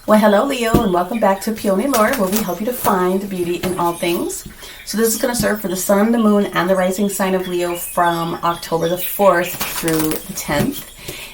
Well, hello Leo, and welcome back to Peony Lore, where we help you to find beauty in all things. So this is going to serve for the sun, the moon, and the rising sign of Leo from October the 4th through the 10th.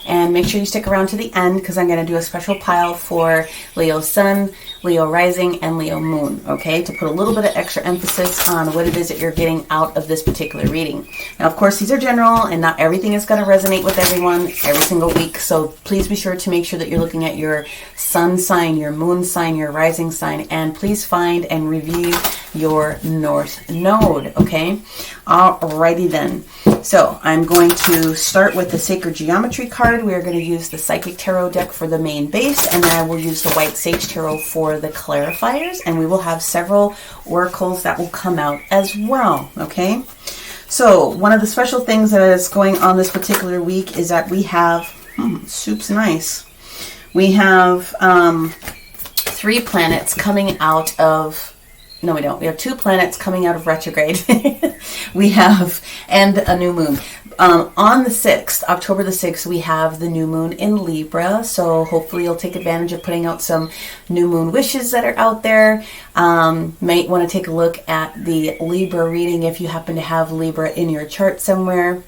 And make sure you stick around to the end, because I'm going to do a special pile for Leo sun, Leo rising, and Leo moon, okay? To put a little bit of extra emphasis on what it is that you're getting out of this particular reading. Now, of course, these are general, and not everything is going to resonate with everyone every single week. So please be sure to make sure that you're looking at your sun sign, your moon sign, your rising sign, and please find and review your North Node, okay? Alrighty then. So I'm going to start with the Sacred Geometry card. We are going to use the Psychic Tarot deck for the main base, and then I will use the White Sage Tarot for the clarifiers, and we will have several oracles that will come out as well, okay? So one of the special things that is going on this particular week is that we have, soup's nice. We have 3 planets coming out of, no, we don't. We have 2 planets coming out of retrograde. We have, and a new moon. On the 6th, October the 6th, we have the new moon in Libra. So hopefully you'll take advantage of putting out some new moon wishes that are out there. Might want to take a look at the Libra reading if you happen to have Libra in your chart somewhere.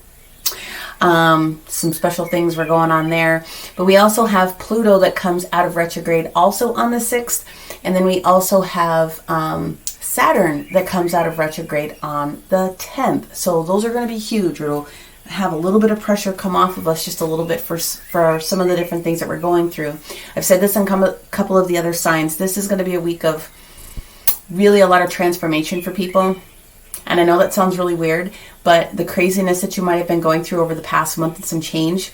Some special things were going on there. But we also have Pluto that comes out of retrograde also on the 6th. And then we also have Saturn that comes out of retrograde on the 10th. So those are going to be huge. It'll have a little bit of pressure come off of us just a little bit for some of the different things that we're going through. I've said this on a couple of the other signs. This is going to be a week of really a lot of transformation for people. And I know that sounds really weird, but the craziness that you might have been going through over the past month and some change,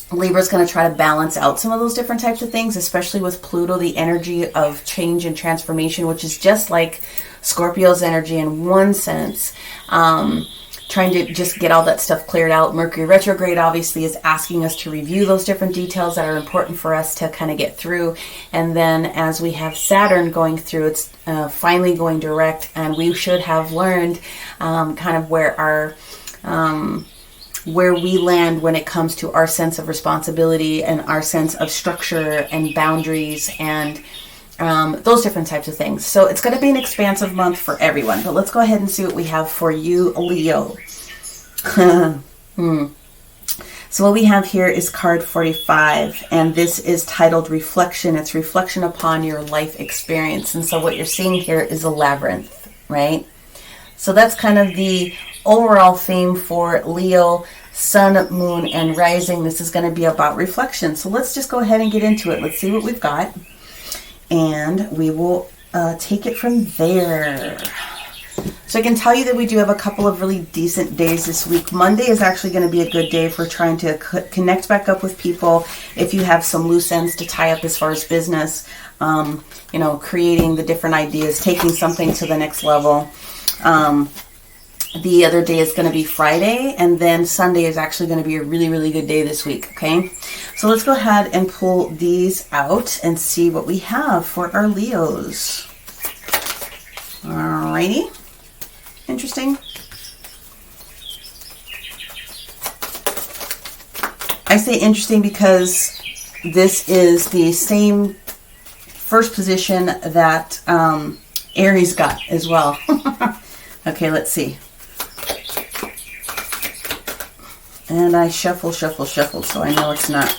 Libra's going to try to balance out some of those different types of things, especially with Pluto, the energy of change and transformation, which is just like Scorpio's energy in one sense. Trying to just get all that stuff cleared out. Mercury retrograde obviously is asking us to review those different details that are important for us to kind of get through. And then as we have Saturn going through, it's finally going direct, and we should have learned kind of where we land when it comes to our sense of responsibility and our sense of structure and boundaries and those different types of things. So it's going to be an expansive month for everyone, but let's go ahead and see what we have for you, Leo. So what we have here is card 45, and this is titled Reflection. It's reflection upon your life experience. And so what you're seeing here is a labyrinth, right? So that's kind of the overall theme for Leo, sun, moon, and rising. This is going to be about reflection. So let's just go ahead and get into it. Let's see what we've got, and we will take it from there. So I can tell you that we do have a couple of really decent days this week. Monday is actually going to be a good day for trying to connect back up with people. If you have some loose ends to tie up as far as business, creating the different ideas, taking something to the next level. The other day is going to be Friday, and then Sunday is actually going to be a really, really good day this week, okay? So let's go ahead and pull these out and see what we have for our Leos. Alrighty. Interesting. I say interesting because this is the same first position that Aries got as well. Okay, let's see. And I shuffle, so I know it's not,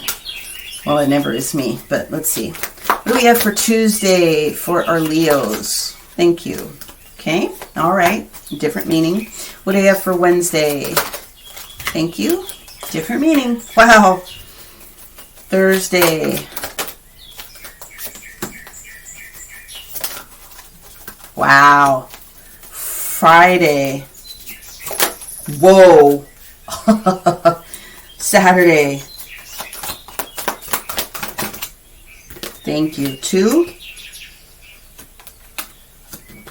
well, it never is me, but let's see. What do we have for Tuesday for our Leos? Thank you. Okay, all right, different meaning. What do we have for Wednesday? Thank you, different meaning. Wow. Thursday. Wow. Friday. Whoa. Saturday. Thank you. 2.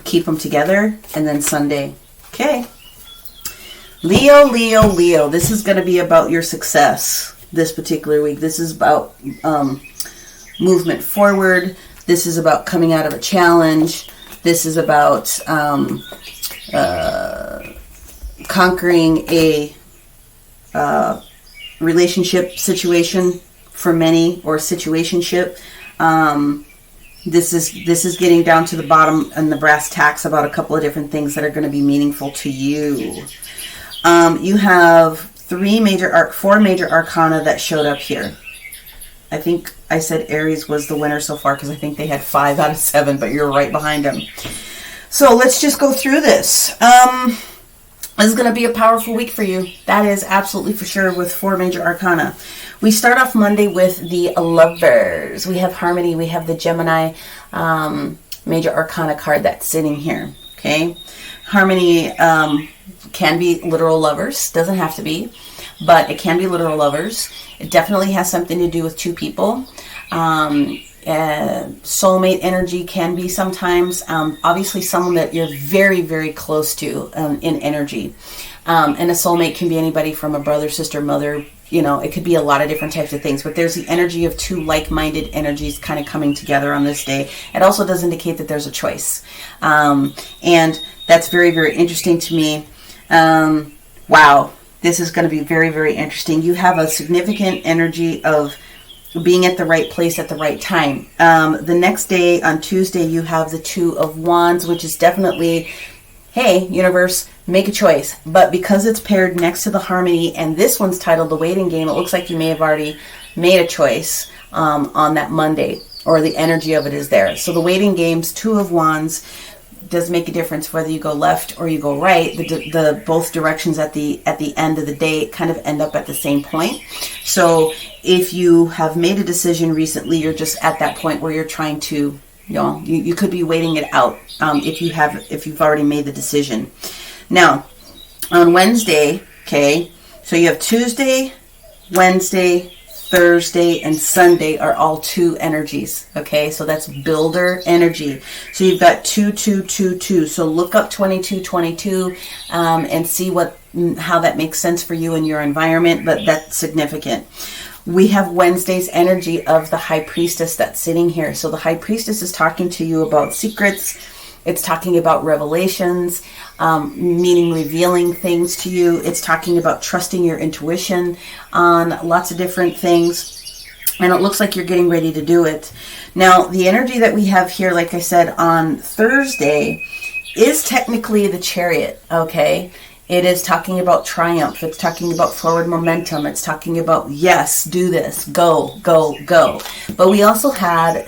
Keep them together. And then Sunday. Okay. Leo. This is going to be about your success this particular week. This is about movement forward. This is about coming out of a challenge. This is about conquering a relationship situation for many, or situationship. This is getting down to the bottom and the brass tacks about a couple of different things that are going to be meaningful to you. You have four major arcana that showed up here. I think I said Aries was the winner so far because I think they had 5 out of 7, but you're right behind them. So let's just go through this. This is going to be a powerful week for you. That is absolutely for sure with 4 major arcana. We start off Monday with the Lovers. We have Harmony. We have the Gemini major arcana card that's sitting here. Okay. Harmony can be literal lovers. Doesn't have to be, but it can be literal lovers. It definitely has something to do with 2 people. Soulmate energy can be sometimes, obviously someone that you're very, very close to in energy. And a soulmate can be anybody from a brother, sister, mother, you know, it could be a lot of different types of things, but there's the energy of 2 like-minded energies kind of coming together on this day. It also does indicate that there's a choice. And that's very, very interesting to me. Wow, this is going to be very, very interesting. You have a significant energy of being at the right place at the right time. The next day, on Tuesday, you have the 2 of Wands, which is definitely, hey, universe, make a choice. But because it's paired next to the Harmony, and this one's titled The Waiting Game, it looks like you may have already made a choice on that Monday, or the energy of it is there. So the Waiting Game's 2 of Wands does make a difference whether you go left or you go right. The both directions at the end of the day kind of end up at the same point. So if you have made a decision recently, you're just at that point where you're trying to, you know, you could be waiting it out if you've already made the decision. Now on Wednesday, okay, so you have Tuesday, Wednesday, Thursday, and Sunday are all 2 energies. Okay, so that's builder energy. So you've got 2, 2, 2, 2. So look up 2222 and see how that makes sense for you in your environment, but that's significant. We have Wednesday's energy of the High Priestess that's sitting here. So the High Priestess is talking to you about secrets. It's talking about revelations, meaning revealing things to you. It's talking about trusting your intuition on lots of different things. And it looks like you're getting ready to do it. Now, the energy that we have here, like I said, on Thursday is technically the Chariot, okay? It is talking about triumph. It's talking about forward momentum. It's talking about, yes, do this, go, go, go. But we also had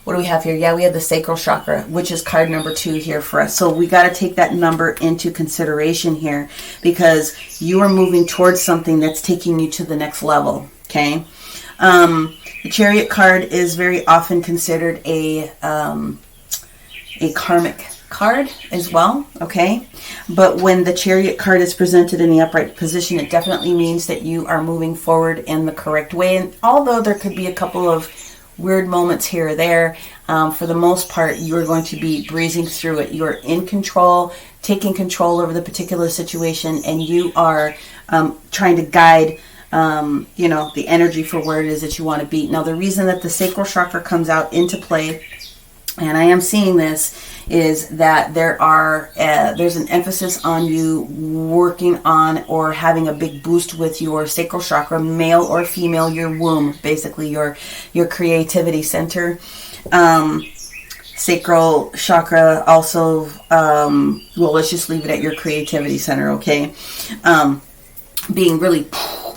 what do we have here? Yeah, we have the sacral chakra, which is card number 2 here for us. So we got to take that number into consideration here because you are moving towards something that's taking you to the next level, okay? The Chariot card is very often considered a karmic card as well, okay? But when the Chariot card is presented in the upright position, it definitely means that you are moving forward in the correct way. And although there could be a couple of weird moments here or there, for the most part, you're going to be breezing through it. You're in control, taking control over the particular situation, and you are trying to guide the energy for where it is that you want to be. Now, the reason that the sacral chakra comes out into play, and I am seeing this, is that there's an emphasis on you working on or having a big boost with your sacral chakra, male or female, your womb, basically your creativity center. Sacral chakra also, let's just leave it at your creativity center, okay? Being really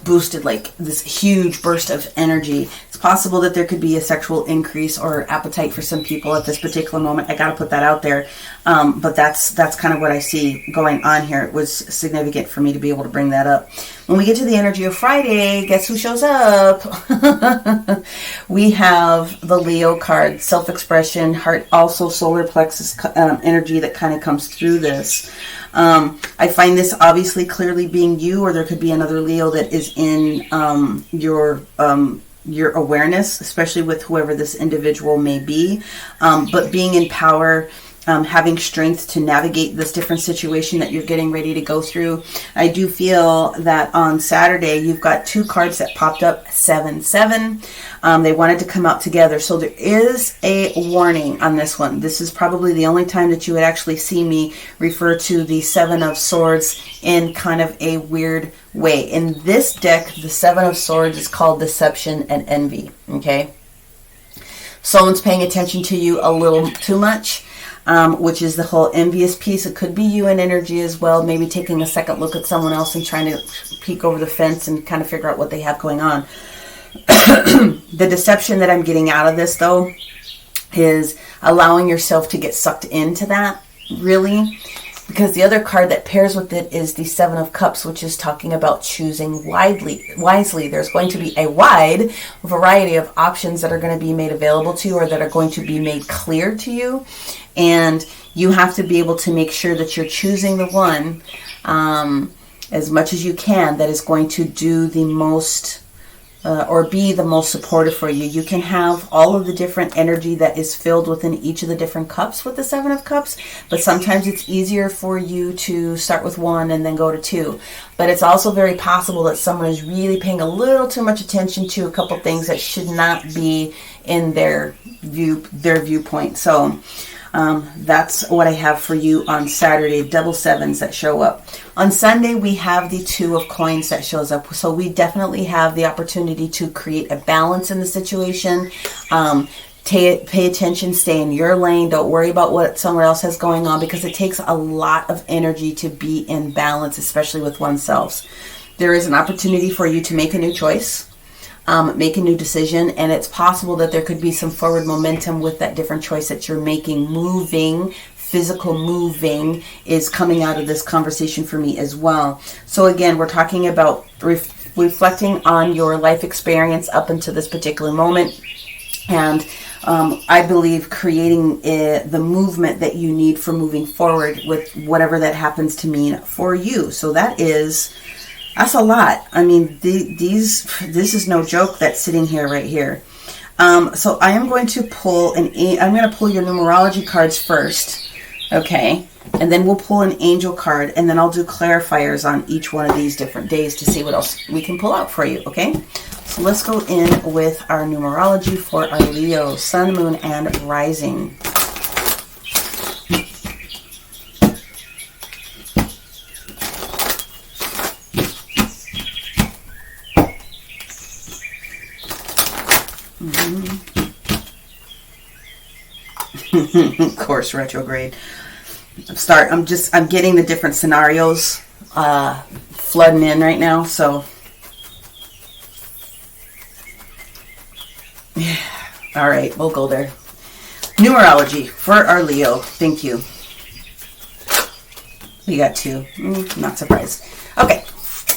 boosted, like this huge burst of energy. It's possible that there could be a sexual increase or appetite for some people at this particular moment. I got to put that out there. But that's kind of what I see going on here. It was significant for me to be able to bring that up. When we get to the energy of Friday, guess who shows up? We have the Leo card, self-expression, heart, also solar plexus energy that kind of comes through this. I find this obviously clearly being you, or there could be another Leo that is in your awareness, especially with whoever this individual may be. But being in power, having strength to navigate this different situation that you're getting ready to go through. I do feel that on Saturday, you've got 2 cards that popped up, 7-7. They wanted to come out together. So there is a warning on this one. This is probably the only time that you would actually see me refer to the 7 of Swords in kind of a weird way. In this deck, the 7 of Swords is called Deception and Envy, okay? someone's paying attention to you a little too much, which is the whole envious piece. It could be you in energy as well, maybe taking a second look at someone else and trying to peek over the fence and kind of figure out what they have going on. The deception that I'm getting out of this, though, is allowing yourself to get sucked into that, really. Because the other card that pairs with it is the Seven of Cups, which is talking about choosing wisely. There's going to be a wide variety of options that are going to be made available to you, or that are going to be made clear to you. And you have to be able to make sure that you're choosing the one, as much as you can, that is going to do the most, or be the most supportive for you. You can have all of the different energy that is filled within each of the different cups with the Seven of Cups, but sometimes it's easier for you to start with one and then go to two. But it's also very possible that someone is really paying a little too much attention to a couple things that should not be in their viewpoint. So that's what I have for you on Saturday, double sevens that show up. On Sunday, we have the Two of Coins that shows up. So we definitely have the opportunity to create a balance in the situation. Pay attention, stay in your lane. Don't worry about what someone else has going on, because it takes a lot of energy to be in balance, especially with oneself. There is an opportunity for you to make a new choice. Make a new decision, and it's possible that there could be some forward momentum with that different choice that you're making. Physical moving is coming out of this conversation for me as well. So again, we're talking about reflecting on your life experience up until this particular moment, and I believe creating the movement that you need for moving forward with whatever that happens to mean for you. So that's a lot. I mean, this is no joke that's sitting here right here. So I am going to pull I'm going to pull your numerology cards first, okay? And then we'll pull an angel card, and then I'll do clarifiers on each one of these different days to see what else we can pull out for you, okay? So let's go in with our numerology for our Leo, Sun, Moon, and Rising. Of course, retrograde. I'm getting the different scenarios flooding in right now, so yeah. All right, we'll go there. Numerology for our Leo. Thank you. We got two. Not surprised. Okay,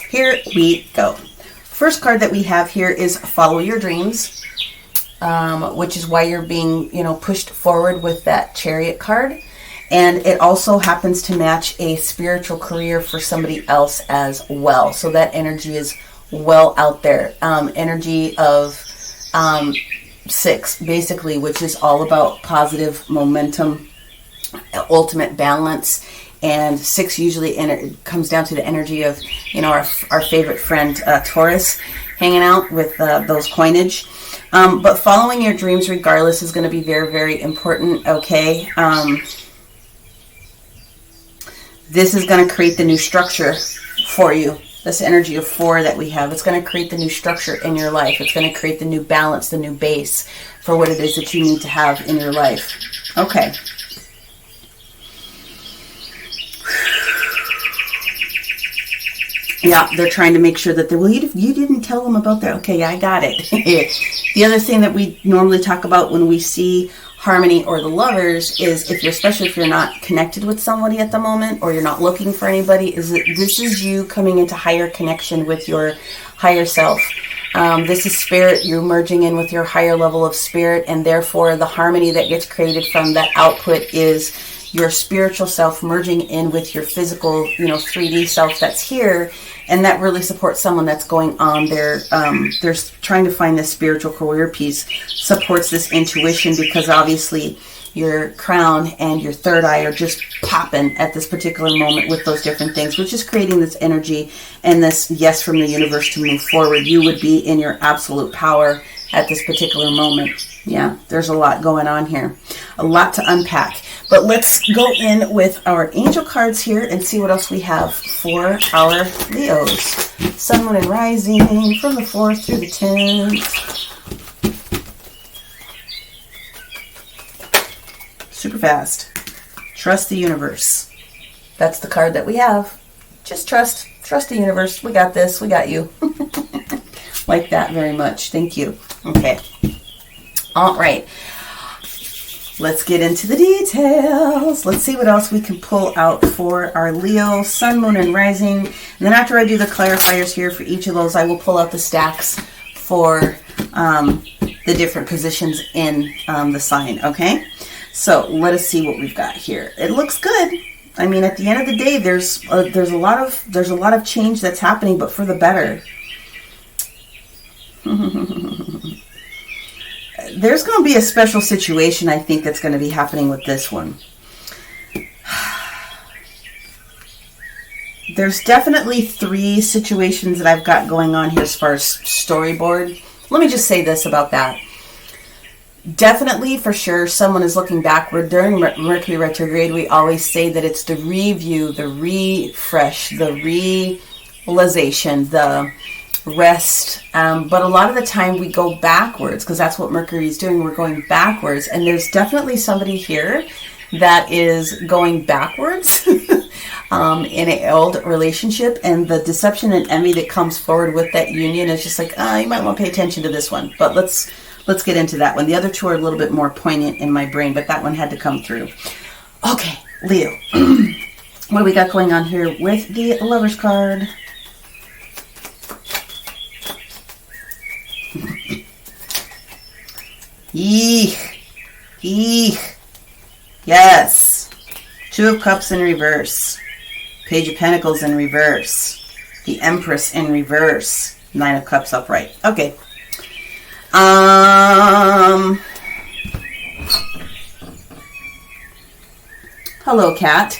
here we go. First card that we have here is Follow Your Dreams. Which is why you're being, pushed forward with that Chariot card. And it also happens to match a spiritual career for somebody else as well. So that energy is well out there. Energy of 6, basically, which is all about positive momentum, ultimate balance. And 6 usually comes down to the energy of, our favorite friend, Taurus, hanging out with those coinage. But following your dreams regardless is going to be very, very important, okay? This is going to create the new structure for you. This energy of 4 that we have, it's going to create the new structure in your life. It's going to create the new balance, the new base for what it is that you need to have in your life. Okay. Yeah, they're trying to make sure that you didn't tell them about that. Okay, I got it. The other thing that we normally talk about when we see harmony or the Lovers is especially if you're not connected with somebody at the moment, or you're not looking for anybody, is that this is you coming into higher connection with your higher self. This is spirit, you're merging in with your higher level of spirit, and therefore the harmony that gets created from that output is your spiritual self merging in with your physical, 3D self that's here. And that really supports someone that's going on there. They're trying to find this spiritual career piece, supports this intuition, because obviously your crown and your third eye are just popping at this particular moment with those different things, which is creating this energy and this yes from the universe to move forward. You would be in your absolute power at this particular moment. Yeah, there's a lot going on here. A lot to unpack. But let's go in with our angel cards here and see what else we have for our Leos. Sun, Moon, and Rising from the 4th through the 10th. super fast. Trust the universe. That's the card that we have. Just trust the universe. We got this. We got you. Like that very much. Thank you. Okay. All right. Let's get into the details. Let's see what else we can pull out for our Leo, Sun, Moon, and Rising. And then after I do the clarifiers here for each of those, I will pull out the stacks for the different positions in the sign. Okay? So let us see what we've got here. It looks good. I mean, at the end of the day, there's a lot of change that's happening, but for the better. There's going to be a special situation, I think, that's going to be happening with this one. There's definitely 3 situations that I've got going on here as far as storyboard. Let me just say this about that. Definitely, for sure, someone is looking backward. During Mercury retrograde, we always say that it's the review, the refresh, the realization, the rest. But a lot of the time we go backwards because that's what Mercury is doing. We're going backwards. And there's definitely somebody here that is going backwards in an old relationship. And the deception and envy that comes forward with that union is just like, you might want to pay attention to this one. But let's get into that one. The other 2 are a little bit more poignant in my brain, but that one had to come through. Okay, Leo. What do we got going on here with the Lover's card? Eek. Yes. 2 of Cups in reverse. Page of Pentacles in reverse. The Empress in reverse. 9 of Cups upright. Okay. Hello, cat.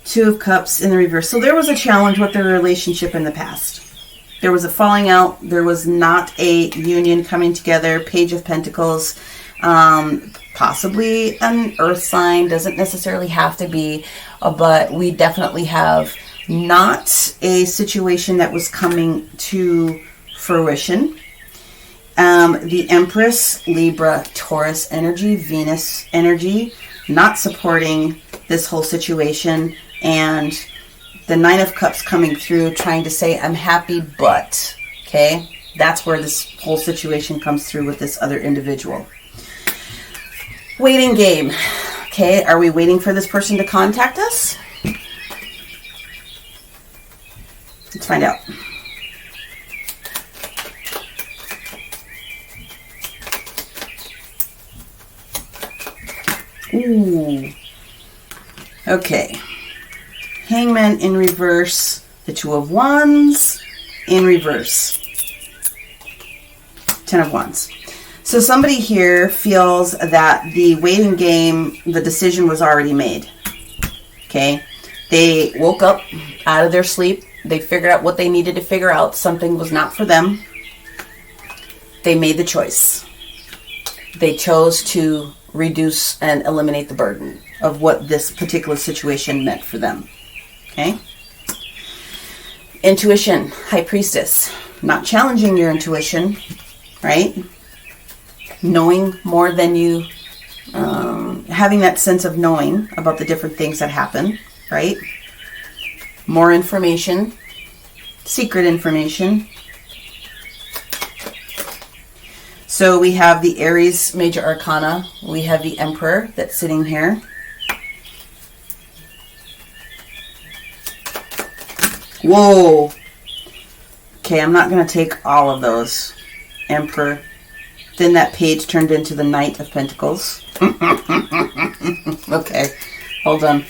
2 of Cups in the reverse. So there was a challenge with their relationship in the past. There was a falling out. There was not a union coming together. Page of Pentacles. Possibly an earth sign. Doesn't necessarily have to be. But we definitely have not a situation that was coming to fruition. The Empress, Libra, Taurus energy, Venus energy, not supporting this whole situation, and the 9 of Cups coming through, trying to say, I'm happy, but, okay? That's where this whole situation comes through with this other individual. Waiting game. Okay, are we waiting for this person to contact us? Let's find out. Ooh. Okay. Hangman in reverse. The 2 of Wands in reverse. 10 of Wands. So somebody here feels that the waiting game, the decision was already made. Okay. They woke up out of their sleep. They figured out what they needed to figure out. Something was not for them. They made the choice. They chose to reduce and eliminate the burden of what this particular situation meant for them. Okay? Intuition, High Priestess. Not challenging your intuition, right? Knowing more than you, having that sense of knowing about the different things that happen, right? More information, secret information. So we have the Aries Major Arcana. We have the Emperor that's sitting here. Whoa. Okay, I'm not going to take all of those. Emperor. Then that page turned into the Knight of Pentacles. Okay, hold on.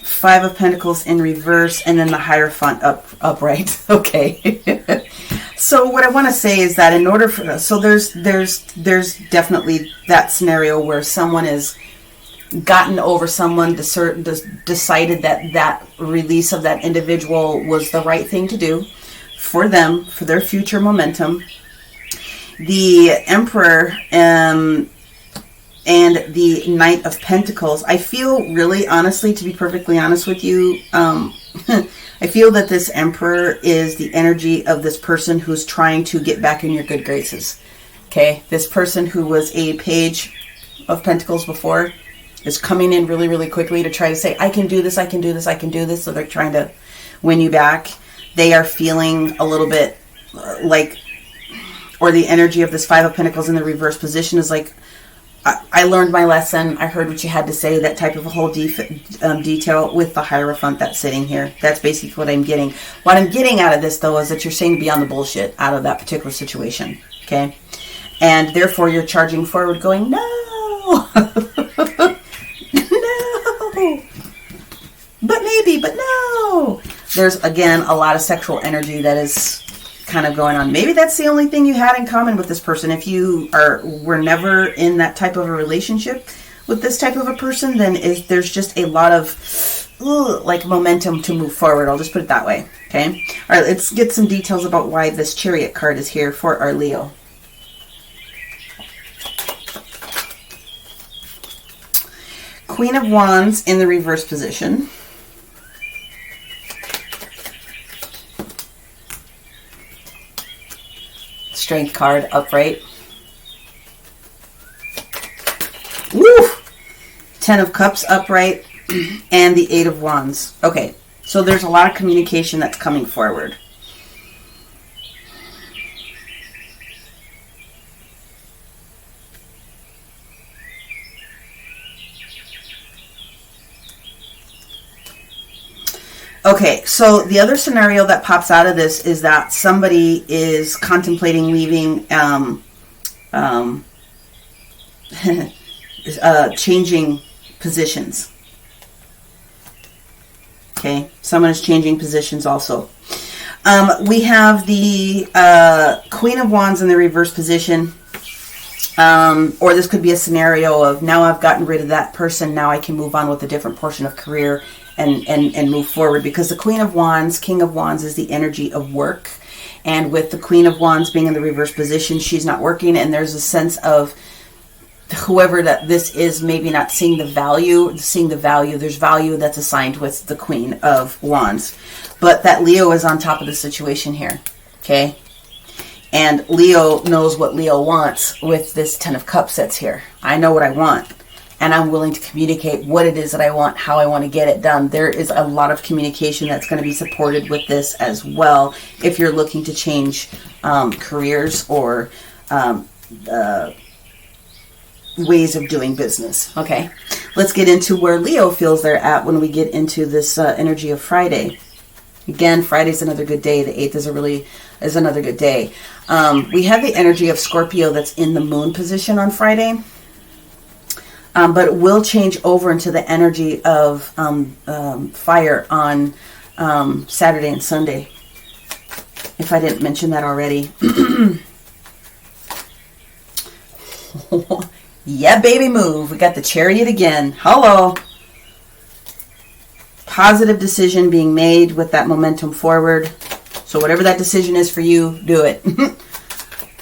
Five of Pentacles in reverse, and then the Hierophant upright. Okay. So what I want to say is that in order for, so there's definitely that scenario where someone has gotten over someone, decided that release of that individual was the right thing to do for them, for their future momentum. The Emperor and the Knight of Pentacles, I feel really, honestly, to be perfectly honest with you, I feel that this Emperor is the energy of this person who's trying to get back in your good graces. Okay, this person who was a Page of Pentacles before is coming in really, really quickly to try to say, I can do this, I can do this, I can do this. So they're trying to win you back. They are feeling a little bit like, or the energy of this Five of Pentacles in the reverse position is like, I learned my lesson. I heard what you had to say. That type of a whole detail with the Hierophant that's sitting here. That's basically what I'm getting. What I'm getting out of this, though, is that you're saying beyond the bullshit out of that particular situation. Okay? And therefore, you're charging forward going, no! No! But maybe, but no! There's, again, a lot of sexual energy that is kind of going on. Maybe that's the only thing you had in common with this person. If you were never in that type of a relationship with this type of a person, then there's just a lot of like momentum to move forward. I'll just put it that way. Okay. All right. Let's get some details about why this Chariot card is here for our Leo. Queen of Wands in the reverse position. Strength card upright. Woo! 10 of Cups upright. And the 8 of Wands. Okay, so there's a lot of communication that's coming forward. Okay, so the other scenario that pops out of this is that somebody is contemplating leaving, changing positions. Okay, someone is changing positions also. We have the Queen of Wands in the reverse position. Or this could be a scenario of, now I've gotten rid of that person, now I can move on with a different portion of career and move forward, because the Queen of Wands, King of Wands is the energy of work, and with the Queen of Wands being in the reverse position, she's not working, and there's a sense of whoever that this is maybe not seeing the value. There's value that's assigned with the Queen of Wands, but that Leo is on top of the situation here. Okay, and Leo knows what Leo wants with this 10 of Cups that's here. I know what I want, and I'm willing to communicate what it is that I want, how I want to get it done. There is a lot of communication that's going to be supported with this as well, if you're looking to change careers or ways of doing business. Okay, let's get into where Leo feels they're at when we get into this energy of Friday. Again, Friday's another good day. The 8th is another good day. We have the energy of Scorpio that's in the moon position on Friday. But it will change over into the energy of fire on Saturday and Sunday, if I didn't mention that already. Yeah, baby, move. We got the Chariot again. Hello. Positive decision being made with that momentum forward. So whatever that decision is for you, do it.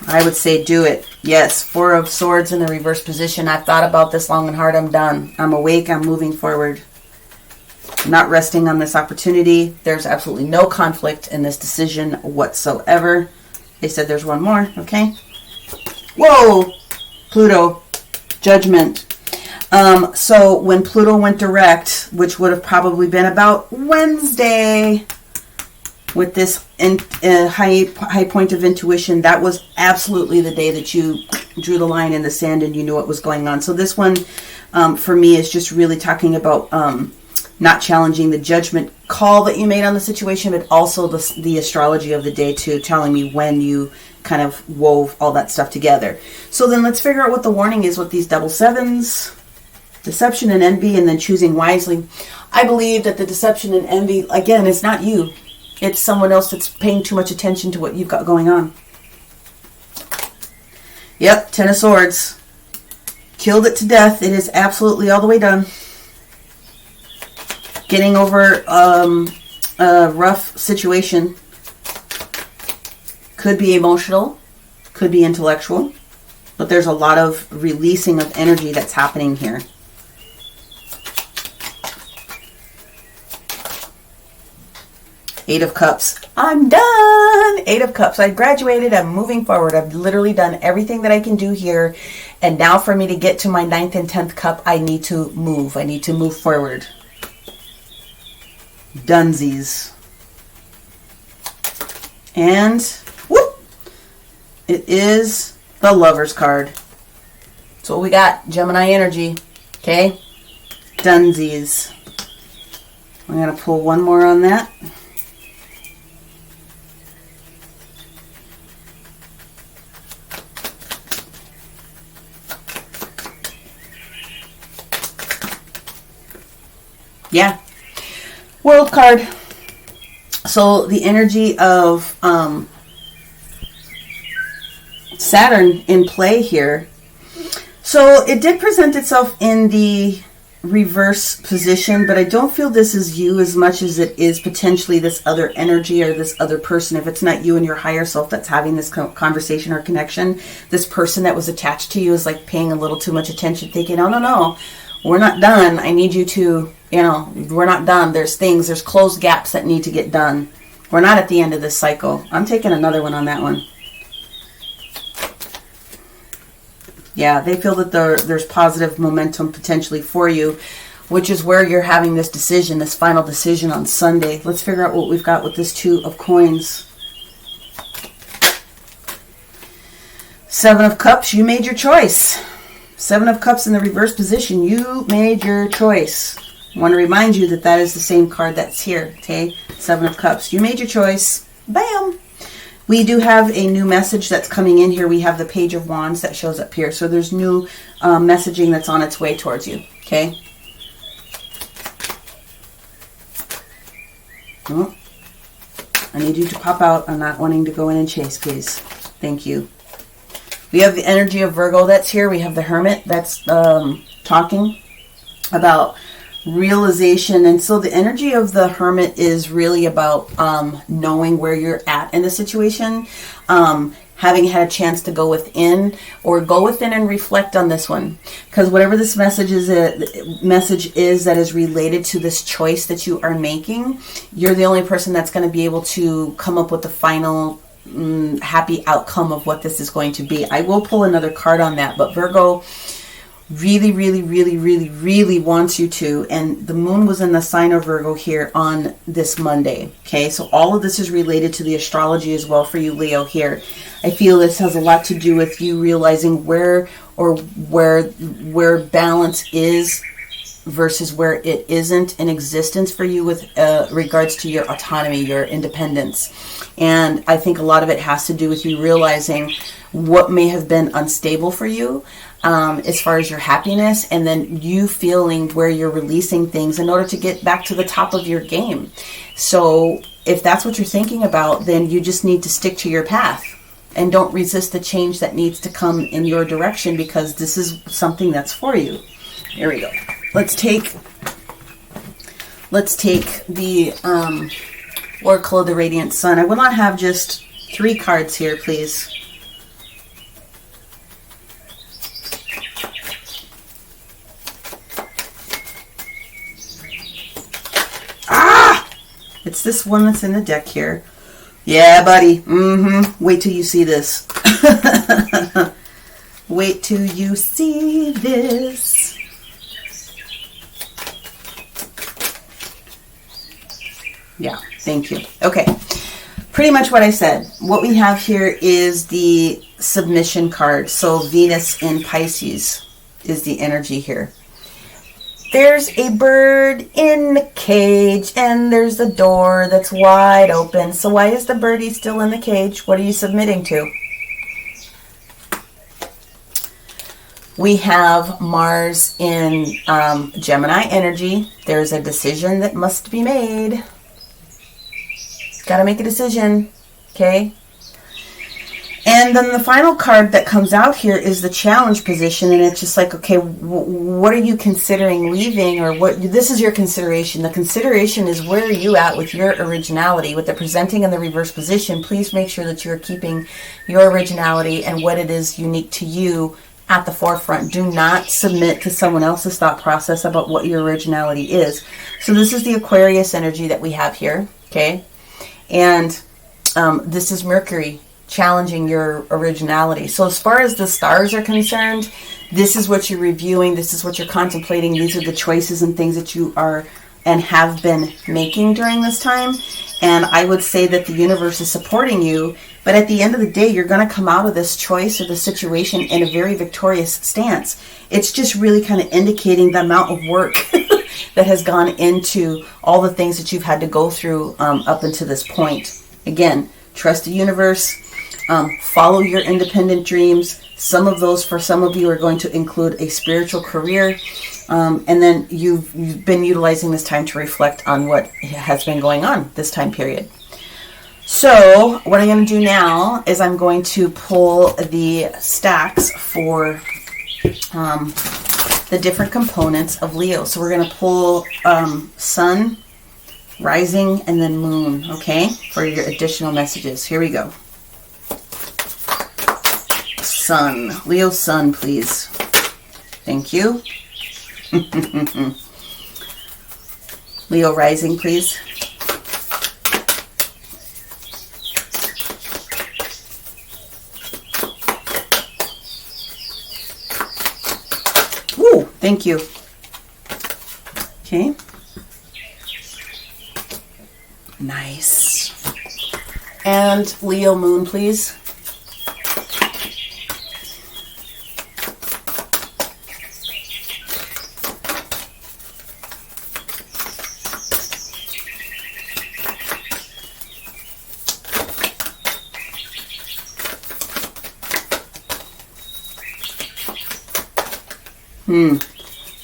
I would say do it. Yes, 4 of Swords in the reverse position. I've thought about this long and hard. I'm done. I'm awake. I'm moving forward. Not resting on this opportunity. There's absolutely no conflict in this decision whatsoever. They said there's one more. Okay. Whoa! Pluto. Judgment. So when Pluto went direct, which would have probably been about Wednesday, with this high point of intuition, that was absolutely the day that you drew the line in the sand and you knew what was going on. So this one, for me, is just really talking about not challenging the judgment call that you made on the situation, but also the astrology of the day too, telling me when you kind of wove all that stuff together. So then let's figure out what the warning is with these double sevens. Deception and envy, and then choosing wisely. I believe that the deception and envy, again, is not you. It's someone else that's paying too much attention to what you've got going on. Yep, 10 of Swords. Killed it to death. It is absolutely all the way done. Getting over a rough situation. Could be emotional. Could be intellectual. But there's a lot of releasing of energy that's happening here. Eight of Cups. I'm done. Eight of Cups. I graduated. I'm moving forward. I've literally done everything that I can do here. And now for me to get to my 9th and 10th cup, I need to move. I need to move forward. Dunsies. And whoop, it is the Lover's card. That's what we got. Gemini energy. Okay. Dunsies. I'm going to pull one more on that. Yeah. World card. So the energy of Saturn in play here. So it did present itself in the reverse position, but I don't feel this is you as much as it is potentially this other energy or this other person. If it's not you and your higher self that's having this conversation or connection, this person that was attached to you is like paying a little too much attention, thinking, oh, no, we're not done. I need you to, we're not done. There's closed gaps that need to get done. We're not at the end of this cycle. I'm taking another one on that one. Yeah, they feel that there's positive momentum potentially for you, which is where you're having this decision, this final decision on Sunday. Let's figure out what we've got with this 2 of Coins. 7 of Cups, you made your choice. 7 of Cups in the reverse position, you made your choice. I want to remind you that that is the same card that's here, okay? 7 of Cups, you made your choice. Bam! We do have a new message that's coming in here. We have the Page of Wands that shows up here. So there's new messaging that's on its way towards you. Okay. Oh, I need you to pop out. I'm not wanting to go in and chase, please. Thank you. We have the energy of Virgo that's here. We have the Hermit that's talking about realization. And so the energy of the Hermit is really about knowing where you're at in the situation, having had a chance to go within and reflect on this one, because whatever this message is that is related to this choice that you are making, you're the only person that's going to be able to come up with the final happy outcome of what this is going to be. I will pull another card on that, but Virgo really, really, really, really, really wants you to. And the moon was in the sign of Virgo here on this Monday. Okay, so all of this is related to the astrology as well for you, Leo, here. I feel this has a lot to do with you realizing where balance is versus where it isn't in existence for you with regards to your autonomy, your independence. And I think a lot of it has to do with you realizing what may have been unstable for you as far as your happiness, and then you feeling where you're releasing things in order to get back to the top of your game. So if that's what you're thinking about, then you just need to stick to your path and don't resist the change that needs to come in your direction, because this is something that's for you. Here we go. Let's take the Oracle of the Radiant Sun. I will not have just 3 cards here, please. It's this one that's in the deck here. Yeah, buddy. Wait till you see this. Wait till you see this. Yeah, thank you. Okay. Pretty much what I said. What we have here is the submission card. So Venus in Pisces is the energy here. There's a bird in the cage, and there's the door that's wide open. So why is the birdie still in the cage? What are you submitting to? We have Mars in Gemini energy. There's a decision that must be made. Got to make a decision, okay? And then the final card that comes out here is the challenge position, and it's just like, okay, what are you considering leaving, or what? This is your consideration. The consideration is, where are you at with your originality? With the presenting in the reverse position, please make sure that you're keeping your originality and what it is unique to you at the forefront. Do not submit to someone else's thought process about what your originality is. So this is the Aquarius energy that we have here, okay? And this is Mercury challenging your originality. So as far as the stars are concerned, this is what you're reviewing. This is what you're contemplating. These are the choices and things that you are and have been making during this time. And I would say that the universe is supporting you. But at the end of the day, you're going to come out of this choice or the situation in a very victorious stance. It's just really kind of indicating the amount of work that has gone into all the things that you've had to go through up until this point. Again, trust the universe. Follow your independent dreams. Some of those, for some of you, are going to include a spiritual career. And then you've been utilizing this time to reflect on what has been going on this time period. So what I'm going to do now is I'm going to pull the stacks for the different components of Leo. So we're going to pull Sun, Rising, and then Moon, okay, for your additional messages. Here we go. Sun. Leo Sun, please. Thank you. Leo Rising, please. Woo! Thank you. Okay. Nice. And Leo Moon, please.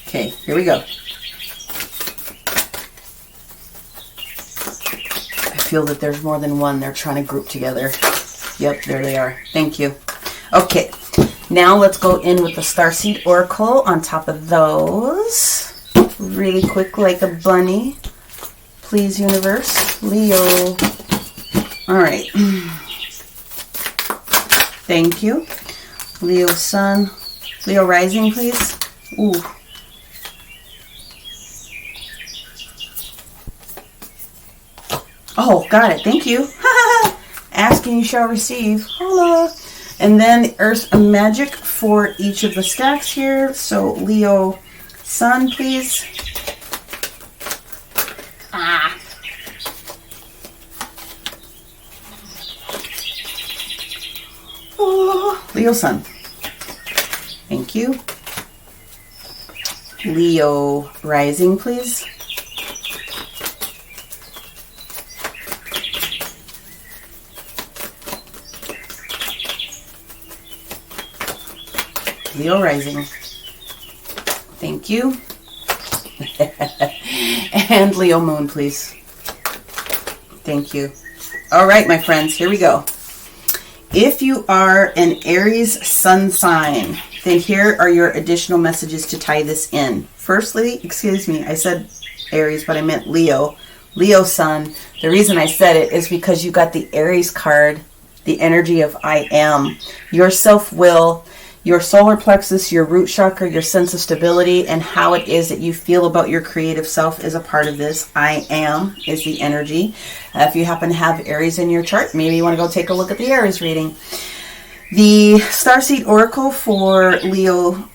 Okay, here we go. I feel that there's more than one they're trying to group together. Yep, there they are. Thank you. Okay, now let's go in with the Starseed Oracle on top of those. Really quick, like a bunny. Please, universe. Leo. All right. Thank you. Leo Sun. Leo Rising, please. Ooh. Oh, got it. Thank you. Ask and you shall receive. Holla. And then Earth Magic for each of the stacks here. So Leo Sun, please. Ah. Oh, Leo Sun. Thank you. Leo Rising, please. Leo Rising. Thank you. And Leo Moon, please. Thank you. All right, my friends, here we go. If you are an Aries sun sign, then here are your additional messages to tie this in. Firstly, excuse me, I said Aries, but I meant Leo. Leo sun. The reason I said it is because you got the Aries card, the energy of I am. Your self-will, your solar plexus, your root chakra, your sense of stability, and how it is that you feel about your creative self is a part of this. I am is the energy. If you happen to have Aries in your chart, maybe you want to go take a look at the Aries reading. The Starseed Oracle for Leo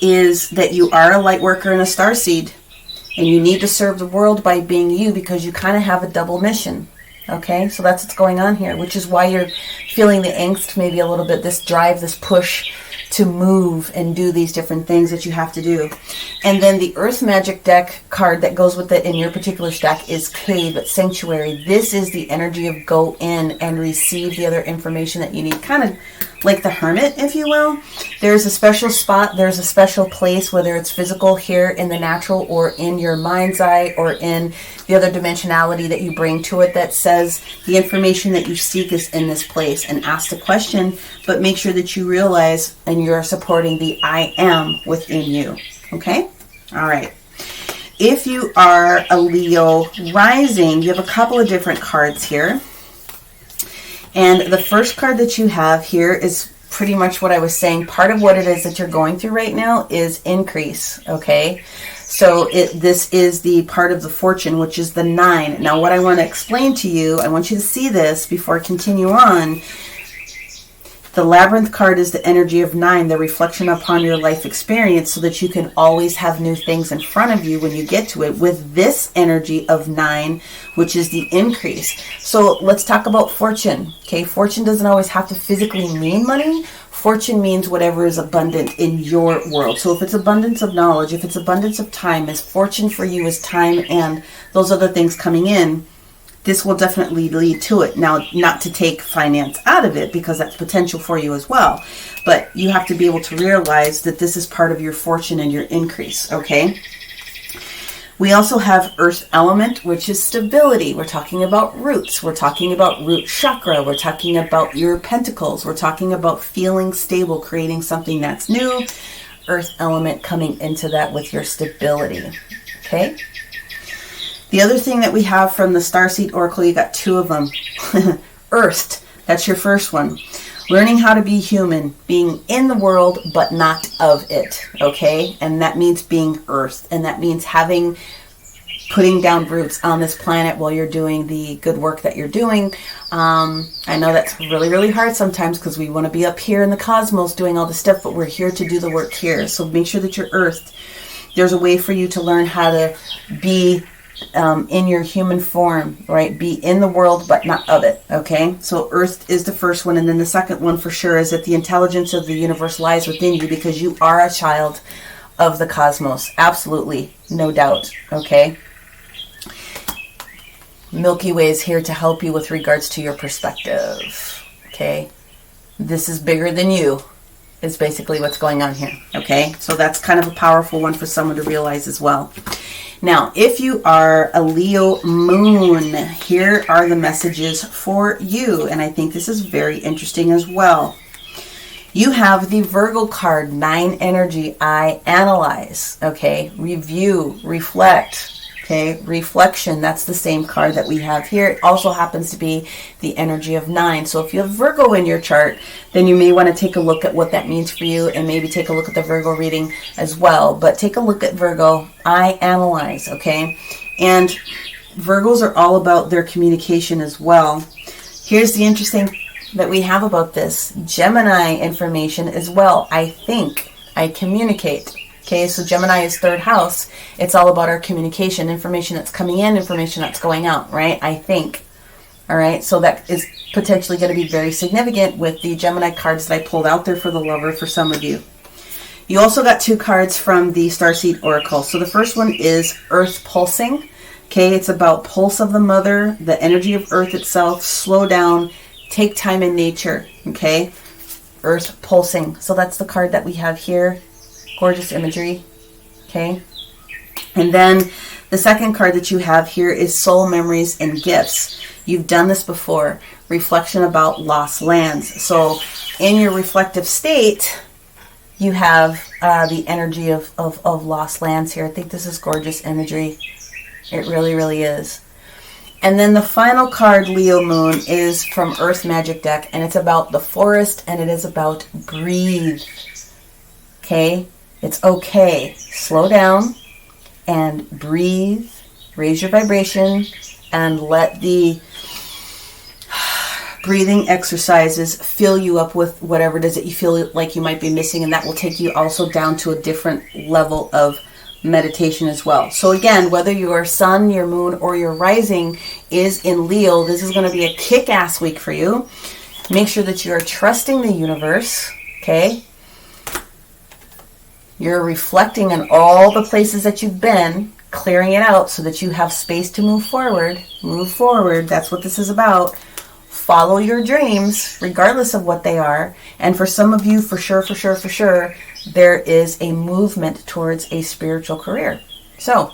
is that you are a light worker and a starseed, and you need to serve the world by being you because you kind of have a double mission. Okay, so that's what's going on here, which is why you're feeling the angst, maybe a little bit, this drive, this push to move and do these different things that you have to do. And then the Earth Magic deck card that goes with it in your particular stack is Cave, it's Sanctuary. This is the energy of go in and receive the other information that you need, kind of like the Hermit, if you will. There's a special spot, there's a special place, whether it's physical here in the natural or in your mind's eye or in the other dimensionality that you bring to it, that says the information that you seek is in this place. And ask the question, but make sure that you realize and you're supporting the I am within you. Okay? All right. If you are a Leo rising, you have a couple of different cards here. And the first card that you have here is pretty much what I was saying. Part of what it is that you're going through right now is increase, okay? So this is the part of the fortune, which is the 9. Now, what I want to explain to you, I want you to see this before I continue on. The Labyrinth card is the energy of 9, the reflection upon your life experience, so that you can always have new things in front of you when you get to it, with this energy of 9, which is the increase. So let's talk about fortune. Okay, fortune doesn't always have to physically mean money. Fortune means whatever is abundant in your world. So if it's abundance of knowledge, if it's abundance of time, as fortune for you is time and those other things coming in, this will definitely lead to it. Now, not to take finance out of it, because that's potential for you as well. But you have to be able to realize that this is part of your fortune and your increase, okay? We also have earth element, which is stability. We're talking about roots. We're talking about root chakra. We're talking about your pentacles. We're talking about feeling stable, creating something that's new. Earth element coming into that with your stability, okay? The other thing that we have from the Starseed Oracle, you got 2 of them. Earthed, that's your first one. Learning how to be human, being in the world but not of it, okay? And that means being earthed, and that means putting down roots on this planet while you're doing the good work that you're doing. I know that's really, really hard sometimes, because we want to be up here in the cosmos doing all the stuff, but we're here to do the work here. So make sure that you're earthed. There's a way for you to learn how to be in your human form, right? Be in the world, but not of it, okay? So earth is the first one. And then the second one for sure is that the intelligence of the universe lies within you, because you are a child of the cosmos. Absolutely. No doubt. Okay? Milky Way is here to help you with regards to your perspective. Okay? This is bigger than you, is basically what's going on here. Okay? So that's kind of a powerful one for someone to realize as well. Now, if you are a Leo moon, here are the messages for you. And I think this is very interesting as well. You have the Virgo card, 9 energy. I analyze, okay? Review, reflect, okay? Reflection, that's the same card that we have here. It also happens to be the energy of 9. So if you have Virgo in your chart, then you may want to take a look at what that means for you, and maybe take a look at the Virgo reading as well. But take a look at Virgo. I analyze, okay? And Virgos are all about their communication as well. Here's the interesting that we have about this. Gemini information as well. I think, I communicate. Okay, so Gemini is 3rd house. It's all about our communication, information that's coming in, information that's going out, right? I think. All right, so that is potentially going to be very significant with the Gemini cards that I pulled out there for the lover for some of you. You also got 2 cards from the Starseed Oracle. So the first one is Earth Pulsing. Okay, it's about pulse of the mother, the energy of Earth itself, slow down, take time in nature. Okay, Earth Pulsing. So that's the card that we have here. Gorgeous imagery. Okay, and then the second card that you have here is Soul Memories and Gifts. You've done this before. Reflection about lost lands. So in your reflective state, you have the energy of lost lands here. I think this is gorgeous imagery. It really, really is. And then the final card, Leo Moon, is from Earth Magic Deck, and it's about the forest, and it is about breathe. Okay? It's okay. Slow down and breathe. Raise your vibration and let the breathing exercises fill you up with whatever it is that you feel like you might be missing, and that will take you also down to a different level of meditation as well. So again, whether your sun, your moon, or your rising is in Leo, this is going to be a kick-ass week for you. Make sure that you are trusting the universe, okay? You're reflecting on all the places that you've been, clearing it out so that you have space to move forward. Move forward. That's what this is about. Follow your dreams, regardless of what they are. And for some of you, for sure, there is a movement towards a spiritual career. So,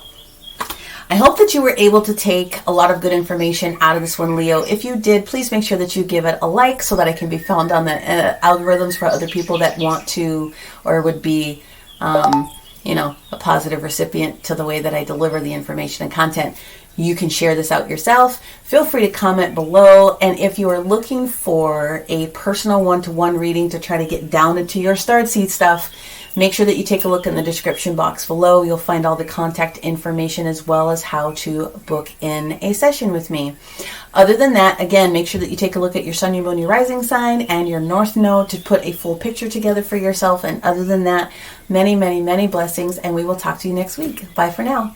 I hope that you were able to take a lot of good information out of this one, Leo. If you did, please make sure that you give it a like so that I can be found on the algorithms for other people that want to or would be, a positive recipient to the way that I deliver the information and content. You can share this out yourself. Feel free to comment below. And if you are looking for a personal one-to-one reading to try to get down into your starseed stuff, Make sure that you take a look in the description box below. You'll find all the contact information as well as how to book in a session with me. Other than that, again, make sure that you take a look at your sun, your moon, your rising sign, and your north node to put a full picture together for yourself. And other than that, many, many, many blessings, and we will talk to you next week. Bye for now.